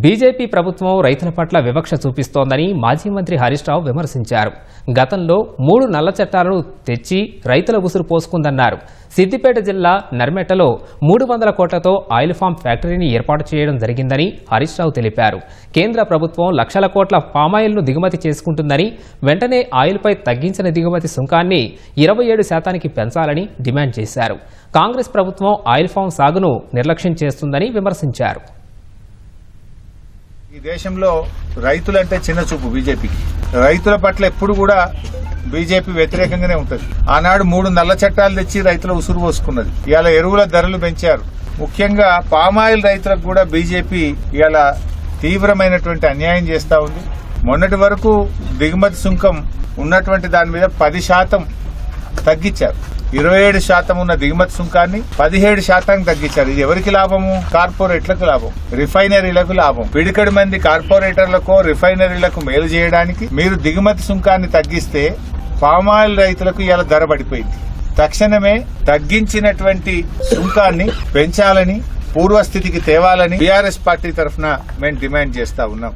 BJP ప్రభుత్వం రైతుల పట్ల వివక్ష చూపిస్తోందని మాజీ మంత్రి హరీష్ రావు విమర్శించారు. గతంలో 3 నల్ల చట్టాలను తెచ్చి రైతుల ఉసురు పోసుకుందన్నారు. సిద్దిపేట జిల్లా నర్మెట్టలో 300 కోట్లతో ఆయిల్ ఫామ్ ఫ్యాక్టరీని ఏర్పాటు చేయడం జరిగిందని హరీష్ రావు తెలిపారు. కేంద్ర ప్రభుత్వం లక్షల కోట్ల పామాయిల్ను దిగుమతి చేసుకుంటుందని, వెంటనే ఆయిల్పై తగ్గించిన దిగుమతి సుంకాన్ని 27% పెంచాలని డిమాండ్ చేశారు. కాంగ్రెస్ ప్రభుత్వం ఆయిల్ ఫామ్ సాగును నిర్లక్ష్యం చేస్తుందని విమర్శించారు. ఈ దేశంలో రైతులంటే చిన్న చూపు బీజేపీకి. రైతుల పట్ల ఎప్పుడు కూడా బీజేపీ వ్యతిరేకంగానే ఉంటుంది. ఆనాడు 3 నల్ల చట్టాలు తెచ్చి రైతుల ఉసురు పోసుకున్నది. ఇవాళ ఎరువుల ధరలు పెంచారు. ముఖ్యంగా పామాయిల్ రైతులకు కూడా బీజేపీ ఇవాళ తీవ్రమైనటువంటి అన్యాయం చేస్తా ఉంది. మొన్నటి వరకు దిగుమతి సుంకం ఉన్నటువంటి దాని మీద 10% తగ్గించారు. 27% ఉన్న దిగుమతి సుంకాన్ని 17% తగ్గించారు. ఇది ఎవరికి లాభము? కార్పొరేట్లకు లాభం, రిఫైనరీలకు లాభం. పిడికడి మంది కార్పొరేటర్లకు, రిఫైనరీలకు మేలు చేయడానికి మీరు దిగుమతి సుంకాన్ని తగ్గిస్తే పామాయిల్ రైతులకు ఇలా ధర పడిపోయింది. తక్షణమే తగ్గించినటువంటి సుంకాన్ని పెంచాలని, పూర్వస్థితికి తేవాలని బీఆర్ఎస్ పార్టీ తరఫున మేము డిమాండ్ చేస్తా ఉన్నాం.